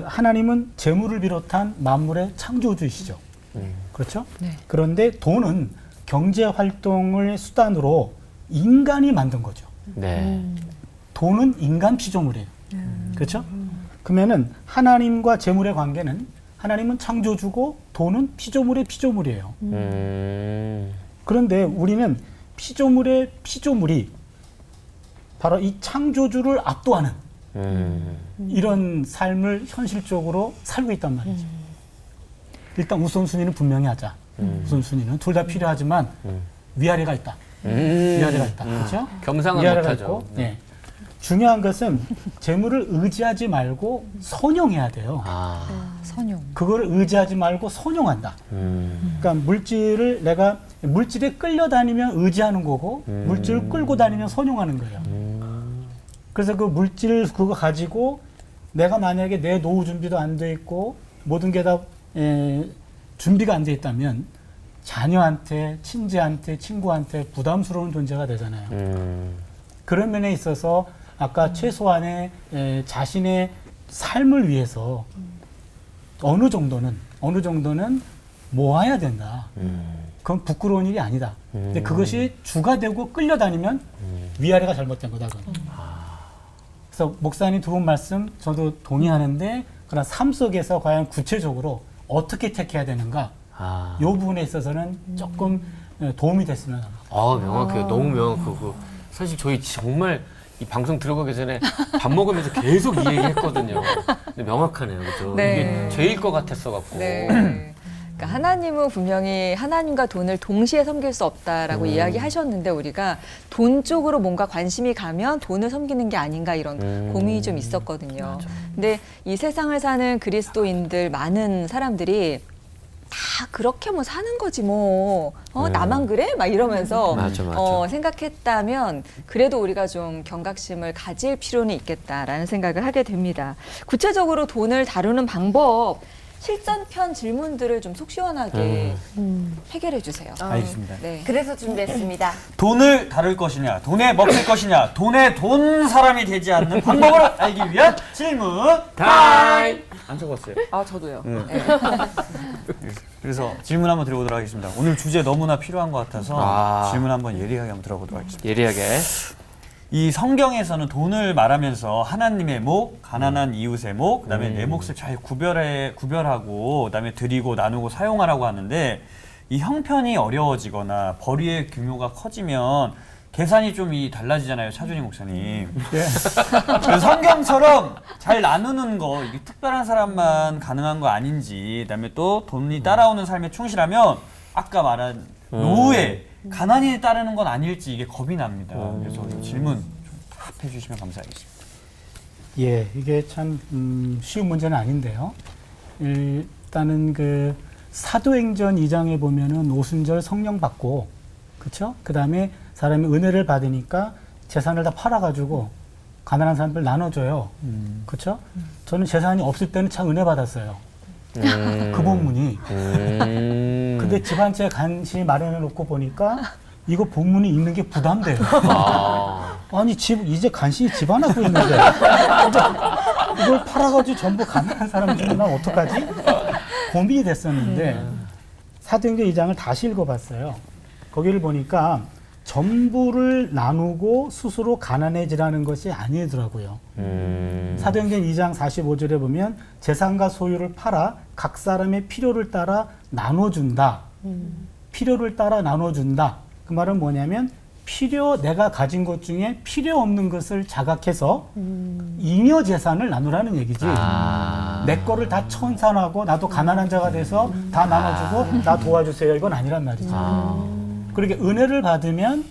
하나님은 재물을 비롯한 만물의 창조주이시죠. 그렇죠? 네. 그런데 돈은 경제 활동을 수단으로 인간이 만든 거죠. 네. 돈은 인간 피조물이에요. 그렇죠? 그러면은 하나님과 재물의 관계는 하나님은 창조주고 돈은 피조물의 피조물이에요. 그런데 우리는 피조물의 피조물이 바로 이 창조주를 압도하는 이런 삶을 현실적으로 살고 있단 말이죠. 일단 우선순위는 분명히 하자. 우선순위는 둘 다 필요하지만 위아래가 있다. 위아래가 있다. 그렇죠? 겸상은 위아래가 못하죠. 있고, 네. 중요한 것은 재물을 의지하지 말고 선용해야 돼요. 선용. 그걸 의지하지 말고 선용한다. 그러니까 물질을 내가 물질에 끌려다니면 의지하는 거고 물질을 끌고 다니면 선용하는 거예요. 그래서 그 물질 그거 가지고 내가 만약에 내 노후 준비도 안 돼 있고 모든 게 다 준비가 안 돼 있다면 자녀한테, 친지한테, 친구한테 부담스러운 존재가 되잖아요. 그런 면에 있어서 아까 최소한의 자신의 삶을 위해서 어느 정도는 모아야 된다. 그건 부끄러운 일이 아니다. 근데 그것이 주가 되고 끌려다니면 위아래가 잘못된 거다. 그건. 그래서 목사님 두 분 말씀 저도 동의하는데 그러나 삶 속에서 과연 구체적으로 어떻게 택해야 되는가 이 부분에 있어서는 조금 도움이 됐으면 합니다. 명확해요. 너무 명확하고. 사실 저희 정말 이 방송 들어가기 전에 밥 먹으면서 계속 이 얘기 했거든요. 근데 명확하네요. 그죠? 네. 이게 죄일 것 같았어갖고. 네. 그러니까 하나님은 분명히 하나님과 돈을 동시에 섬길 수 없다라고 이야기하셨는데 우리가 돈 쪽으로 뭔가 관심이 가면 돈을 섬기는 게 아닌가 이런 고민이 좀 있었거든요. 근데 이 세상을 사는 그리스도인들 많은 사람들이 다 그렇게 뭐 사는 거지 뭐 나만 그래? 막 이러면서 맞아. 생각했다면 그래도 우리가 좀 경각심을 가질 필요는 있겠다라는 생각을 하게 됩니다. 구체적으로 돈을 다루는 방법 실전편 질문들을 좀 속 시원하게 해결해 주세요. 알겠습니다. 네. 그래서 준비했습니다. 돈을 다룰 것이냐, 돈에 먹힐 것이냐, 돈에 돈 사람이 되지 않는 방법을 알기 위한 질문 타임! 안 적었어요. 아 저도요. 그래서 질문 한번 드려보도록 하겠습니다. 오늘 주제 너무나 필요한 것 같아서 질문 한번 예리하게 한번 들어보도록 하겠습니다. 예리하게. 이 성경에서는 돈을 말하면서 하나님의 목, 가난한 이웃의 목, 그다음에 내 몫을 잘 구별하고 그다음에 드리고 나누고 사용하라고 하는데 이 형편이 어려워지거나 벌이의 규모가 커지면 계산이 좀 달라지잖아요, 차준희 목사님. 그래서 성경처럼 잘 나누는 거 이게 특별한 사람만 가능한 거 아닌지, 그다음에 또 돈이 따라오는 삶에 충실하면 아까 말한 노후에 가난이 따르는 건 아닐지 이게 겁이 납니다. 그래서 질문 좀 답해 주시면 감사하겠습니다. 예, 이게 참 쉬운 문제는 아닌데요. 일단은 그 사도행전 2장에 보면은 오순절 성령 받고, 그렇죠? 그 다음에 사람이 은혜를 받으니까 재산을 다 팔아가지고 가난한 사람들 나눠줘요. 그렇죠? 저는 재산이 없을 때는 참 은혜 받았어요. 그 본문이. 근데 집안채 간신히 마련해 놓고 보니까 이거 본문이 읽는 게 부담돼요. 아니 이제 간신히 집 하나 구했는데 이걸 팔아가지고 전부 가난한 사람 주면 난 어떡하지? 고민이 됐었는데 사도행전 2장을 다시 읽어봤어요. 거기를 보니까 전부를 나누고 스스로 가난해지라는 것이 아니더라고요. 사도행전 2장 45절에 보면 재산과 소유를 팔아 각 사람의 필요를 따라 나눠준다. 필요를 따라 나눠준다. 그 말은 뭐냐면 내가 가진 것 중에 필요 없는 것을 자각해서 잉여 재산을 나누라는 얘기지. 내 거를 다 청산하고 나도 가난한 자가 돼서 다 나눠주고 나 도와주세요. 이건 아니란 말이지. 그렇게 은혜를 받으면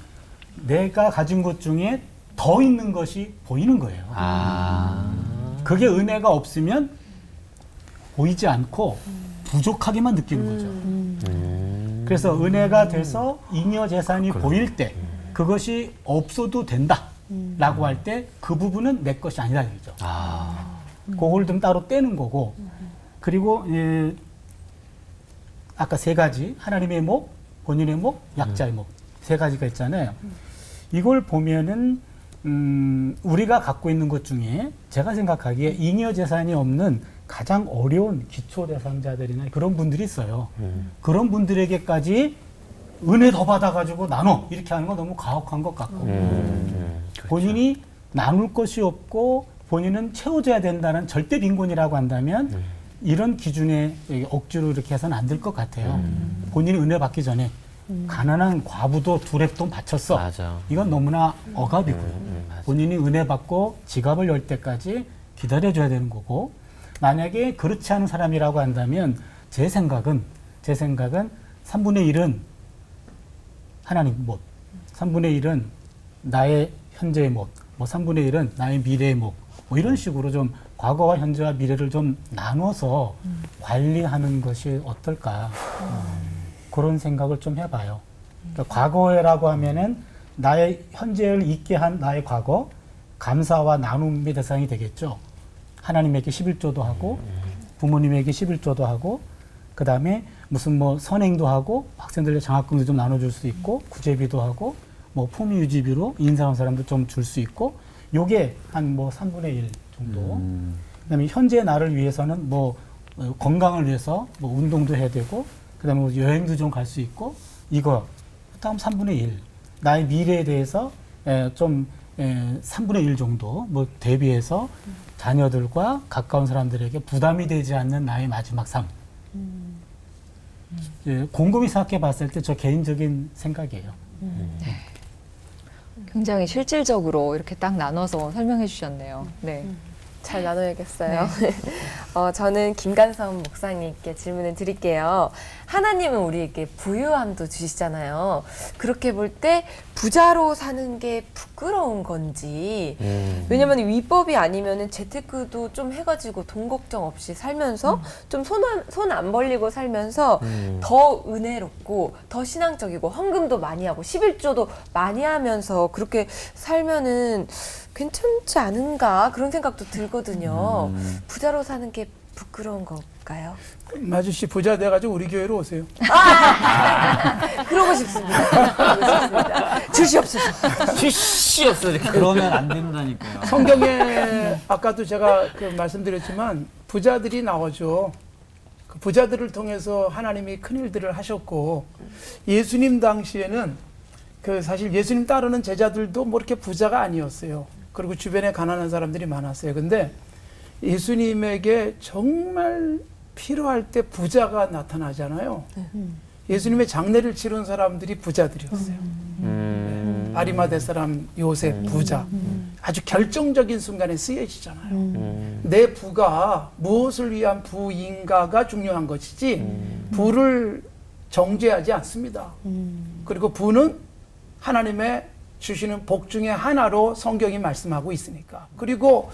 내가 가진 것 중에 더 있는 것이 보이는 거예요. 그게 은혜가 없으면 보이지 않고 부족하게만 느끼는 거죠. 그래서 은혜가 돼서 잉여 재산이 보일 때 그것이 없어도 된다라고 할 때 그 부분은 내 것이 아니다 얘기죠. 그걸 좀 따로 떼는 거고 그리고 아까 세 가지 하나님의 목, 본인의 목, 약자의 목 세 가지가 있잖아요. 이걸 보면은 우리가 갖고 있는 것 중에 제가 생각하기에 잉여 재산이 없는 가장 어려운 기초 대상자들이나 그런 분들이 있어요. 그런 분들에게까지 은혜 더 받아가지고 나눠 이렇게 하는 건 너무 가혹한 것 같고 그렇죠. 본인이 나눌 것이 없고 본인은 채워줘야 된다는 절대 빈곤이라고 한다면 이런 기준에 억지로 이렇게 해서는 안 될 것 같아요. 본인이 은혜 받기 전에 가난한 과부도 두랩돈 바쳤어. 맞아. 이건 너무나 억압이고요. 맞아. 본인이 은혜 받고 지갑을 열 때까지 기다려줘야 되는 거고 만약에 그렇지 않은 사람이라고 한다면 제 생각은 3분의 1은 하나님 못, 3분의 1은 나의 현재의 못, 뭐 3분의 1은 나의 미래의 못, 뭐 이런 식으로 좀 과거와 현재와 미래를 좀 나눠서 관리하는 것이 어떨까 그런 생각을 좀 해봐요. 그러니까 과거라고 하면은 나의 현재를 있게 한 나의 과거, 감사와 나눔의 대상이 되겠죠. 하나님에게 11조도 하고 부모님에게 11조도 하고 그 다음에 무슨 뭐 선행도 하고 학생들의 장학금도 좀 나눠줄 수 있고 구제비도 하고 뭐 품위유지비로 인사한 사람도 좀 줄 수 있고 요게 한 뭐 3분의 1 정도 그다음에 현재 나를 위해서는 뭐 건강을 위해서 뭐 운동도 해야 되고 그다음에 뭐 여행도 좀 갈 수 있고 이거 다음 3분의 1 나의 미래에 대해서 좀 3분의 1 정도 뭐 대비해서 자녀들과 가까운 사람들에게 부담이 되지 않는 나의 마지막 삶. 곰곰이 생각해 봤을 때 저 개인적인 생각이에요. 굉장히 실질적으로 이렇게 딱 나눠서 설명해 주셨네요. 네. 잘 나눠야겠어요. 저는 김간성 목사님께 질문을 드릴게요. 하나님은 우리에게 부유함도 주시잖아요. 그렇게 볼 때 부자로 사는 게 부끄러운 건지 왜냐면 위법이 아니면은 재테크도 좀 해가지고 돈 걱정 없이 살면서 좀 손 안 벌리고 살면서 더 은혜롭고 더 신앙적이고 헌금도 많이 하고 11조도 많이 하면서 그렇게 살면은 괜찮지 않은가 그런 생각도 들거든요. 부자로 사는 게 부끄러운 걸까요? 마주 씨 부자 돼가지고 우리 교회로 오세요. 그러고 싶습니다. 그러고 싶습니다. 주시옵소서. 쉬쉬었어 이렇게. 그러면 안 된다니까요. 성경에 아까도 제가 그 말씀드렸지만 부자들이 나오죠. 그 부자들을 통해서 하나님이 큰 일들을 하셨고 예수님 당시에는 그 사실 예수님 따르는 제자들도 뭐 이렇게 부자가 아니었어요. 그리고 주변에 가난한 사람들이 많았어요. 근데 예수님에게 정말 필요할 때 부자가 나타나잖아요. 예수님의 장례를 치른 사람들이 부자들이었어요. 아리마대 사람 요셉 부자. 아주 결정적인 순간에 쓰여지잖아요. 내 부가 무엇을 위한 부인가가 중요한 것이지 부를 정죄하지 않습니다. 그리고 부는 하나님의 주시는 복 중에 하나로 성경이 말씀하고 있으니까. 그리고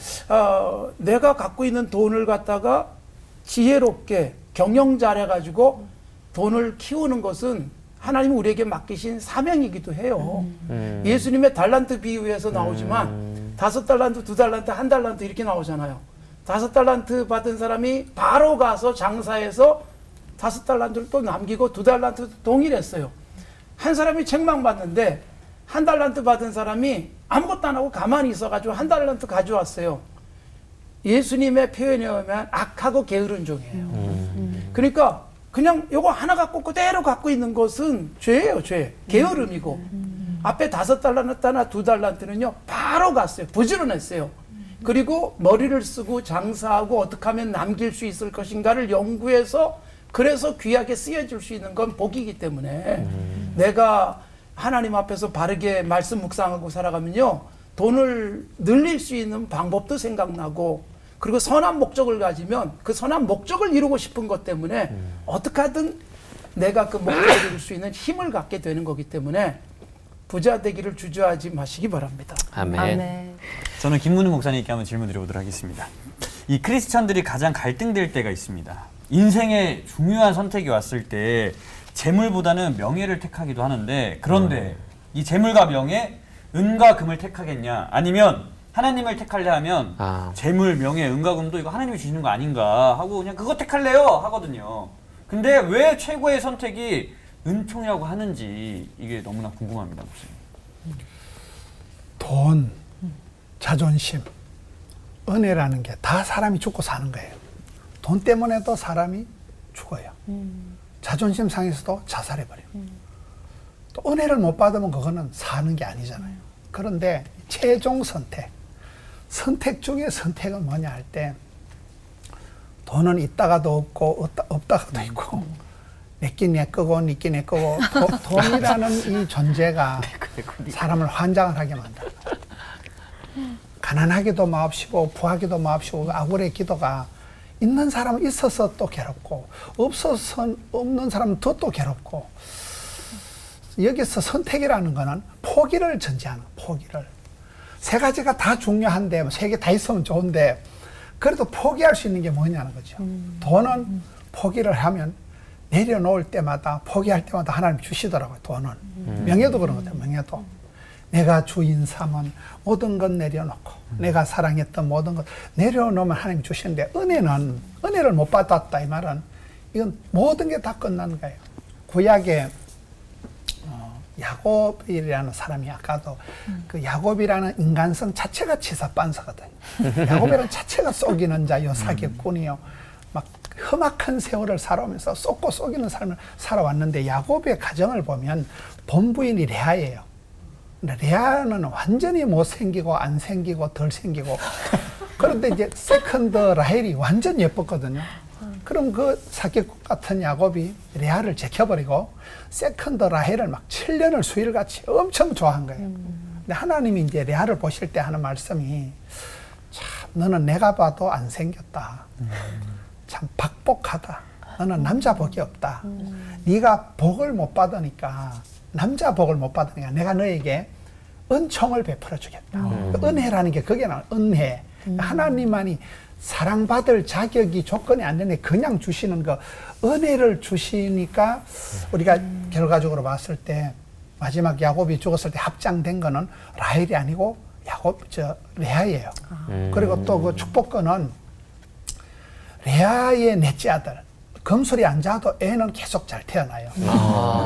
내가 갖고 있는 돈을 갖다가 지혜롭게 경영 잘해가지고 돈을 키우는 것은 하나님이 우리에게 맡기신 사명이기도 해요. 예수님의 달란트 비유에서 나오지만 5달란트, 2달란트, 1달란트 이렇게 나오잖아요. 5달란트 받은 사람이 바로 가서 장사해서 5달란트를 또 남기고 2달란트 동일했어요. 한 사람이 책망받는데 1달란트 받은 사람이 아무것도 안 하고 가만히 있어가지고 1달란트 가져왔어요. 예수님의 표현에 의하면 악하고 게으른 종이에요. 그러니까 그냥 요거 하나 갖고 그대로 갖고 있는 것은 죄예요, 죄. 게으름이고. 앞에 5달란트나 2달란트는요, 바로 갔어요. 부지런했어요. 그리고 머리를 쓰고 장사하고 어떻게 하면 남길 수 있을 것인가를 연구해서 그래서 귀하게 쓰여질 수 있는 건 복이기 때문에 내가 하나님 앞에서 바르게 말씀 묵상하고 살아가면요, 돈을 늘릴 수 있는 방법도 생각나고, 그리고 선한 목적을 가지면 그 선한 목적을 이루고 싶은 것 때문에 어떻게 하든 내가 그 목적을 이룰 수 있는 힘을 갖게 되는 거기 때문에 부자 되기를 주저하지 마시기 바랍니다. 아멘. 아멘. 저는 김문우 목사님께 한번 질문 드려보도록 하겠습니다. 이 크리스찬들이 가장 갈등될 때가 있습니다. 인생의 중요한 선택이 왔을 때 재물보다는 명예를 택하기도 하는데 그런데 이 재물과 명예, 은과 금을 택하겠냐? 아니면 하나님을 택할래 하면 재물, 명예, 은과 금도 이거 하나님이 주시는 거 아닌가 하고 그냥 그거 택할래요 하거든요. 근데 왜 최고의 선택이 은총이라고 하는지 이게 너무나 궁금합니다, 목사님. 돈, 자존심, 은혜라는 게 다 사람이 죽고 사는 거예요. 돈 때문에도 사람이 죽어요. 자존심 상해서도 자살해버려요. 또 은혜를 못 받으면 그거는 사는 게 아니잖아요. 그런데 최종 선택 중에 선택은 뭐냐 할 때 돈은 있다가도 없고 없다가도 있고 내끼 내 거고 니끼 내 거고 돈이라는 이 존재가 사람을 환장을 하게 만들어요. 가난하기도 마옵시고 부하기도 마옵시고 아굴의 기도가 있는 사람은 있어서 또 괴롭고 없어서 없는 사람은 더 또 괴롭고 여기서 선택이라는 거는 포기를 전제하는 포기를 세 가지가 다 중요한데 세 개 다 있으면 좋은데 그래도 포기할 수 있는 게 뭐냐는 거죠. 돈은 포기를 하면 내려놓을 때마다 포기할 때마다 하나님 주시더라고요. 돈은 명예도 그런 거죠. 명예도 내가 주인 삼은 모든 것 내려놓고 내가 사랑했던 모든 것 내려놓으면 하나님이 주시는데 은혜를 못 받았다 이 말은 이건 모든 게 다 끝나는 거예요. 구약에 야곱이라는 사람이 아까도 그 야곱이라는 인간성 자체가 치사반사거든요. 야곱이라는 자체가 속이는 자요 사기꾼이요 막 험악한 세월을 살아오면서 쏟고 속이는 삶을 살아왔는데 야곱의 가정을 보면 본부인이 레아예요. 근데 레아는 완전히 못생기고 안 생기고 덜 생기고 그런데 이제 세컨드 라헬이 완전 예뻤거든요. 그럼 그 사기꾼 같은 야곱이 레아를 제껴버리고 세컨드 라헬을 막 7년을 수일같이 엄청 좋아한 거예요. 근데 하나님이 이제 레아를 보실 때 하는 말씀이 참 너는 내가 봐도 안 생겼다. 참 박복하다. 너는 남자 복이 없다. 네가 복을 못 받으니까 남자 복을 못 받으니까 내가 너에게 은총을 베풀어 주겠다. 은혜라는 게 그게 나와요. 은혜. 하나님만이 사랑받을 자격이 조건이 안 되네 그냥 주시는 거 은혜를 주시니까 우리가 결과적으로 봤을 때 마지막 야곱이 죽었을 때 합장된 거는 라헬이 아니고 레아예요. 그리고 또 그 축복권은 레아의 넷째 아들 금술이 안 자도 애는 계속 잘 태어나요.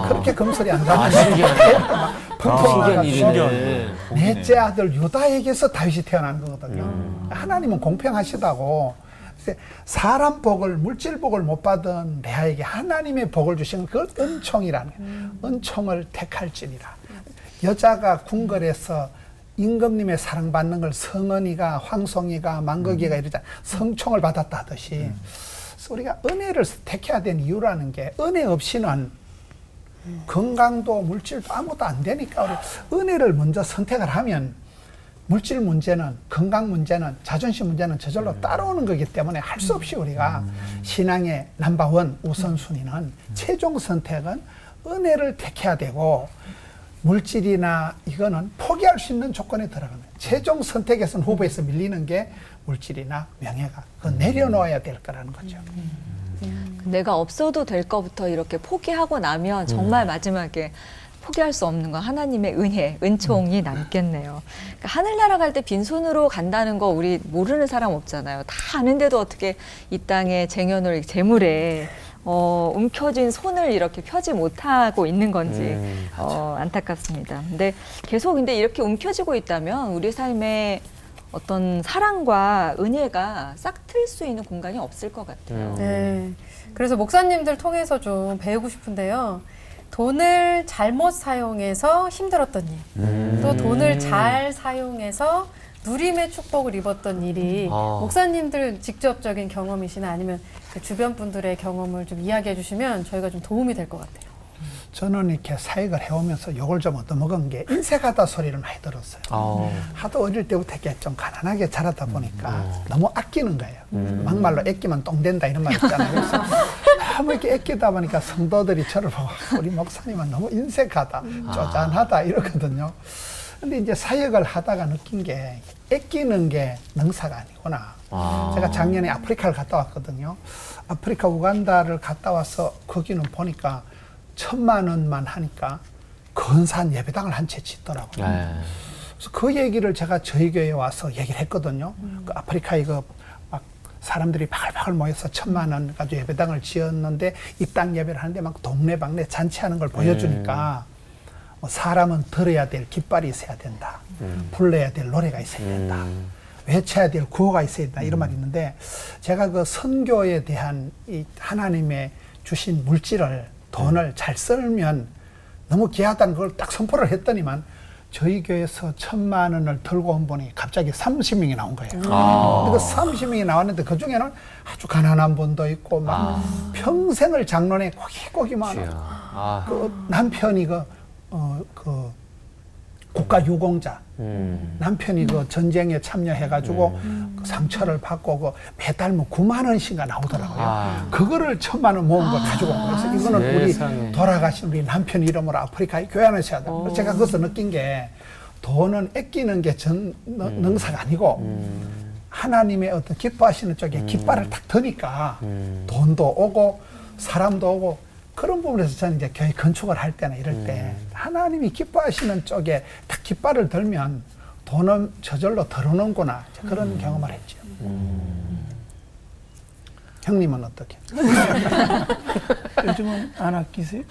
그렇게 금술이 안 자도 신기한 일이네. 넷째 아들 유다에게서 다윗이 태어난 거거든요. 하나님은 공평하시다고 사람 복을 물질 복을 못 받은 레아에게 하나님의 복을 주시는 그걸 은총이라는 거예요. 은총을 택할지니라. 여자가 궁궐에서 임금님의 사랑받는 걸 성은이가 황송이가 망거기가 이러잖아요. 성총을 받았다 하듯이 그래서 우리가 은혜를 택해야 되는 이유라는 게 은혜 없이는 건강도 물질도 아무것도 안 되니까 우리 은혜를 먼저 선택을 하면 물질 문제는 건강 문제는 자존심 문제는 저절로 따라오는 거기 때문에 할 수 없이 우리가 신앙의 넘버원 우선순위는 최종 선택은 은혜를 택해야 되고 물질이나 이거는 포기할 수 있는 조건에 들어가는 거예요. 최종 선택에서는 후보에서 밀리는 게 물질이나 명예가 그건 내려놓아야 될 거라는 거죠. 내가 없어도 될 거부터 이렇게 포기하고 나면 정말 마지막에 포기할 수 없는 건 하나님의 은혜, 은총이 남겠네요. 그러니까 하늘나라 갈 때 빈손으로 간다는 거 우리 모르는 사람 없잖아요. 다 아는데도 어떻게 이 땅의 쟁여놓을 재물에 움켜쥔 손을 이렇게 펴지 못하고 있는 건지 안타깝습니다. 근데 계속 이렇게 움켜쥐고 있다면 우리 삶에 어떤 사랑과 은혜가 싹 틀 수 있는 공간이 없을 것 같아요. 네. 그래서 목사님들 통해서 좀 배우고 싶은데요. 돈을 잘못 사용해서 힘들었던 일, 또 돈을 잘 사용해서 누림의 축복을 입었던 일이 목사님들 직접적인 경험이시나 아니면 그 주변 분들의 경험을 좀 이야기해 주시면 저희가 좀 도움이 될 것 같아요. 저는 이렇게 사역을 해오면서 욕을 좀 얻어먹은 게 인색하다 소리를 많이 들었어요. 하도 어릴 때부터 이렇게 좀 가난하게 자라다 보니까 너무 아끼는 거예요. 막말로 아끼면 똥 된다 이런 말 있잖아요. 그래서 너무 이렇게 아끼다 보니까 성도들이 저를 보고 우리 목사님은 너무 인색하다, 쪼잔하다 이러거든요. 근데 이제 사역을 하다가 느낀 게 아끼는 게 능사가 아니구나. 제가 작년에 아프리카를 갔다 왔거든요. 아프리카 우간다를 갔다 와서 거기는 보니까 1,000만 원만 하니까 근사한 예배당을 한 채 짓더라고요. 그래서 그 얘기를 제가 저희 교회에 와서 얘기를 했거든요. 그 아프리카에 막 사람들이 바글바글 모여서 1,000만 원 가지고 예배당을 지었는데 입당 예배를 하는데 막 동네방네 잔치하는 걸 보여주니까 사람은 들어야 될 깃발이 있어야 된다. 불러야 될 노래가 있어야 된다. 외쳐야 될 구호가 있어야 된다. 이런 말이 있는데 제가 그 선교에 대한 이 하나님의 주신 물질을 돈을 잘 쓰면 너무 귀하다는 걸 딱 선포를 했더니만 저희 교회에서 1,000만 원을 들고 온 분이 갑자기 30명이 나온 거예요. 근데 그 30명이 나왔는데 그 중에는 아주 가난한 분도 있고 막 평생을 장로에 고기고기만 그 남편이 그 국가 유공자 남편이 그 전쟁에 참여해가지고 그 상처를 받고 그 매달 뭐 9만 원씩가 나오더라고요. 그거를 1,000만 원 모은 걸 가지고 온 거예요. 그래서 이거는 세상에. 우리 돌아가신 우리 남편 이름으로 아프리카에 교회 안에서 해야 된다. 제가 거기서 느낀 게 돈은 아끼는 게 능사가 아니고 하나님의 어떤 기뻐하시는 쪽에 깃발을 딱 드니까 돈도 오고 사람도 오고 그런 부분에서 저는 이제 교회 건축을 할 때나 이럴 때 하나님이 기뻐하시는 쪽에 딱 깃발을 들면 돈은 저절로 들어오는구나 그런 경험을 했죠. 형님은 어떻게? 요즘은 안 아끼세요?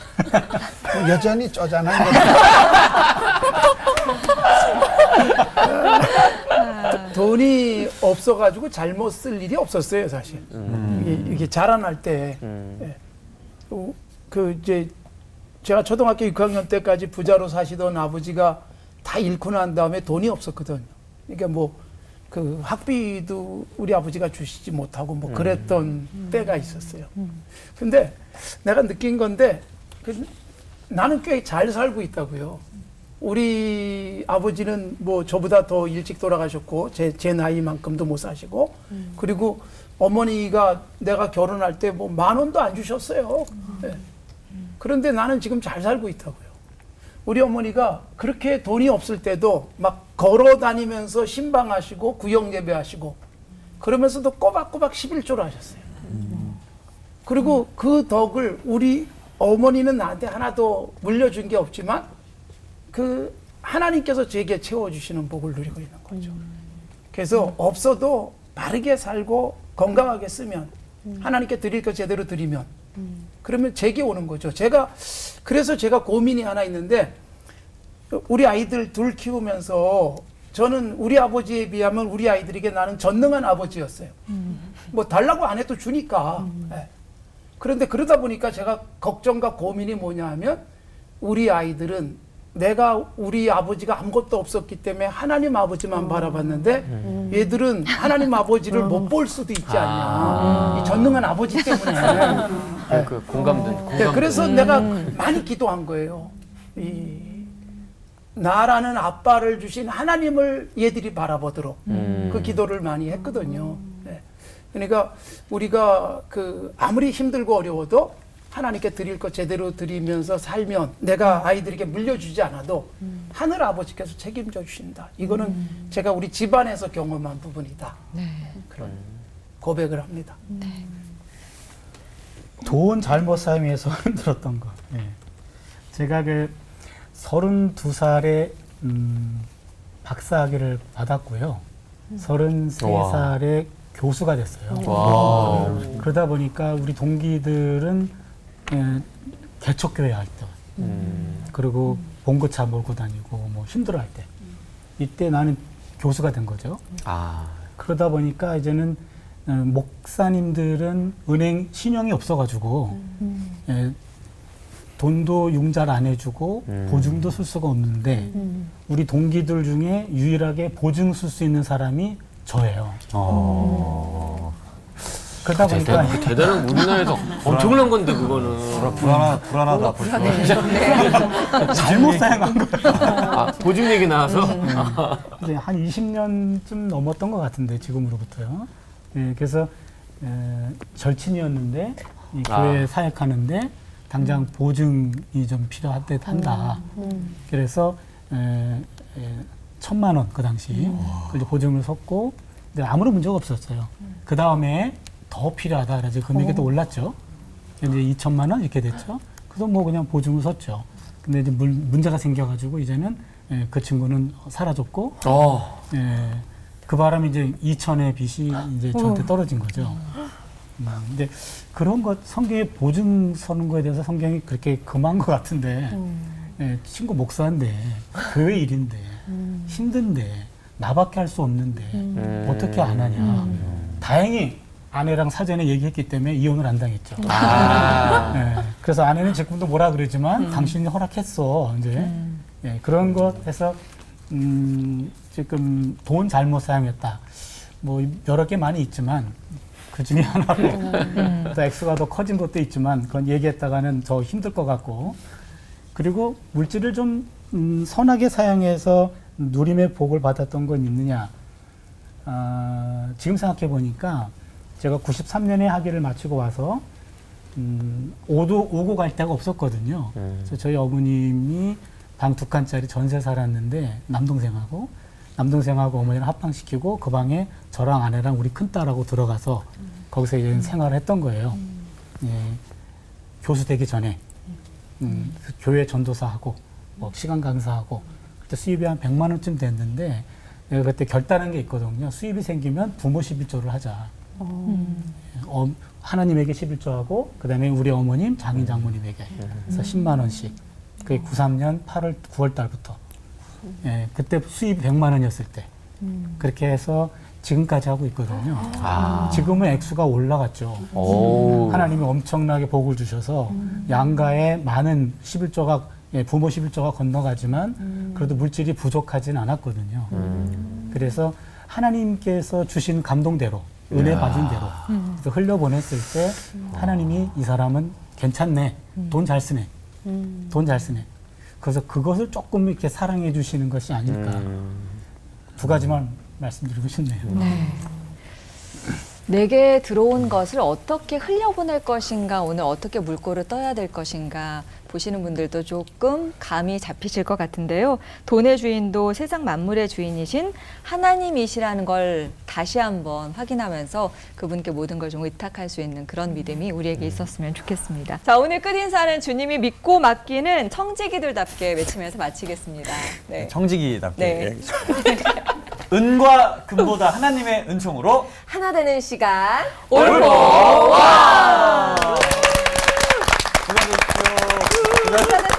여전히 쪼잔한 거죠. 돈이 없어가지고 잘못 쓸 일이 없었어요, 사실. 이게 자라날 때. 예. 이제 제가 초등학교 6학년 때까지 부자로 사시던 아버지가 다 잃고 난 다음에 돈이 없었거든요. 그러니까 그 학비도 우리 아버지가 주시지 못하고 그랬던 때가 있었어요. 근데 내가 느낀 건데 나는 꽤 잘 살고 있다고요. 우리 아버지는 저보다 더 일찍 돌아가셨고 제 나이만큼도 못 사시고 그리고 어머니가 내가 결혼할 때 10,000원도 안 주셨어요. 네. 그런데 나는 지금 잘 살고 있다고요. 우리 어머니가 그렇게 돈이 없을 때도 막 걸어 다니면서 신방하시고 구역 예배하시고 그러면서도 꼬박꼬박 11조를 하셨어요. 그리고 그 덕을 우리 어머니는 나한테 하나도 물려준 게 없지만 그 하나님께서 제게 채워주시는 복을 누리고 있는 거죠. 그래서 없어도 바르게 살고 건강하게 쓰면 하나님께 드릴 거 제대로 드리면 그러면 제게 오는 거죠. 그래서 제가 고민이 하나 있는데 우리 아이들 둘 키우면서 저는 우리 아버지에 비하면 우리 아이들에게 나는 전능한 아버지였어요. 달라고 안 해도 주니까. 네. 그런데 그러다 보니까 제가 걱정과 고민이 뭐냐 하면 우리 아이들은 내가 우리 아버지가 아무것도 없었기 때문에 하나님 아버지만 바라봤는데 얘들은 하나님 아버지를 못 볼 수도 있지 않냐. 이 전능한 아버지 때문에. 그 공감된. 네, 그래서 내가 많이 기도한 거예요. 나라는 아빠를 주신 하나님을 얘들이 바라보도록 그 기도를 많이 했거든요. 네. 그러니까 우리가 아무리 힘들고 어려워도 하나님께 드릴 것 제대로 드리면서 살면 내가 아이들에게 물려주지 않아도 하늘 아버지께서 책임져 주신다. 이거는 제가 우리 집안에서 경험한 부분이다. 그런 고백을 합니다. 돈 잘못 사용해서 힘들었던 거. 예. 제가 32살에 박사학위를 받았고요. 33살에 교수가 됐어요. 와. 그러다 보니까 우리 동기들은 개척교회 할 때, 그리고 봉고차 몰고 다니고 힘들어할 때, 이때 나는 교수가 된 거죠. 그러다 보니까 이제는 목사님들은 은행 신용이 없어가지고 돈도 융자를 안 해주고 보증도 쓸 수가 없는데 우리 동기들 중에 유일하게 보증 쓸 수 있는 사람이 저예요. 그러다 보니까 대단한 우리나라에서 엄청난 건데 그거는. 불안하다. 잘못 사용한 거예요. 보증 얘기 나와서. 이제 한 20년쯤 넘었던 것 같은데 지금으로부터요. 예, 그래서 절친이었는데 이 교회 사역하는데 당장 보증이 좀 필요하다. 그래서 1,000만 원 그 당시 그래서 보증을 섰고 근데 아무런 문제가 없었어요. 그 다음에 더 필요하다 그래서 금액이 또 올랐죠. 이제 2,000만 원 이렇게 됐죠. 그래서 뭐 그냥 보증을 섰죠. 근데 이제 문제가 생겨가지고 이제는 그 친구는 사라졌고, 그 바람에 이제 2천의 빚이 이제 저한테 떨어진 거죠. 근데 그런 것 성경에 보증 서는 거에 대해서 성경이 그렇게 금한 것 같은데, 친구 목사인데 교회 일인데 힘든데 나밖에 할 수 없는데 어떻게 안 하냐. 다행히 아내랑 사전에 얘기했기 때문에 이혼을 안 당했죠. 그래서 아내는 지금도 뭐라 그러지만 당신이 허락했어. 이제 그런 것 해서 지금 돈 잘못 사용했다. 뭐 여러 개 많이 있지만 그 중에 하나로 또 액수가 더 커진 것도 있지만 그건 얘기했다가는 더 힘들 것 같고, 그리고 물질을 좀 선하게 사용해서 누림의 복을 받았던 건 있느냐. 지금 생각해 보니까 제가 93년에 학위를 마치고 와서 오고 갈 데가 없었거든요. 그래서 저희 어머님이 방 2칸짜리 전세 살았는데 남동생하고 어머니를 합방시키고 그 방에 저랑 아내랑 우리 큰딸하고 들어가서 거기서 이제 생활을 했던 거예요. 교수 되기 전에 교회 전도사하고 뭐 시간 강사하고 그때 수입이 한 100만 원쯤 됐는데 내가 그때 결단한 게 있거든요. 수입이 생기면 부모 11조를 하자. 하나님에게 11조하고 그다음에 우리 어머님 장인 장모님에게 그래서 10만 원씩. 그게 93년 9월 달부터. 그때 수입이 100만 원이었을 때. 그렇게 해서 지금까지 하고 있거든요. 지금은 액수가 올라갔죠. 하나님이 엄청나게 복을 주셔서 양가에 많은 11조가 부모 11조가 건너가지만 그래도 물질이 부족하진 않았거든요. 그래서 하나님께서 주신 감동대로 은혜 받은 대로 그래서 흘려보냈을 때 하나님이 이 사람은 괜찮네. 돈 잘 쓰네. 돈 잘 쓰네. 그래서 그것을 조금 이렇게 사랑해 주시는 것이 아닐까. 2가지만 말씀드리고 싶네요. 내게 들어온 것을 어떻게 흘려보낼 것인가, 오늘 어떻게 물꼬를 떠야 될 것인가 보시는 분들도 조금 감이 잡히실 것 같은데요. 돈의 주인도 세상 만물의 주인이신 하나님이시라는 걸 다시 한번 확인하면서 그분께 모든 걸 좀 의탁할 수 있는 그런 믿음이 우리에게 있었으면 좋겠습니다. 자, 오늘 끝인사는 주님이 믿고 맡기는 청지기들답게 외치면서 마치겠습니다. 네. 청지기답게. 네. 은과 금보다 하나님의 은총으로 하나 되는 시간. 올보. 수고하셨습니다.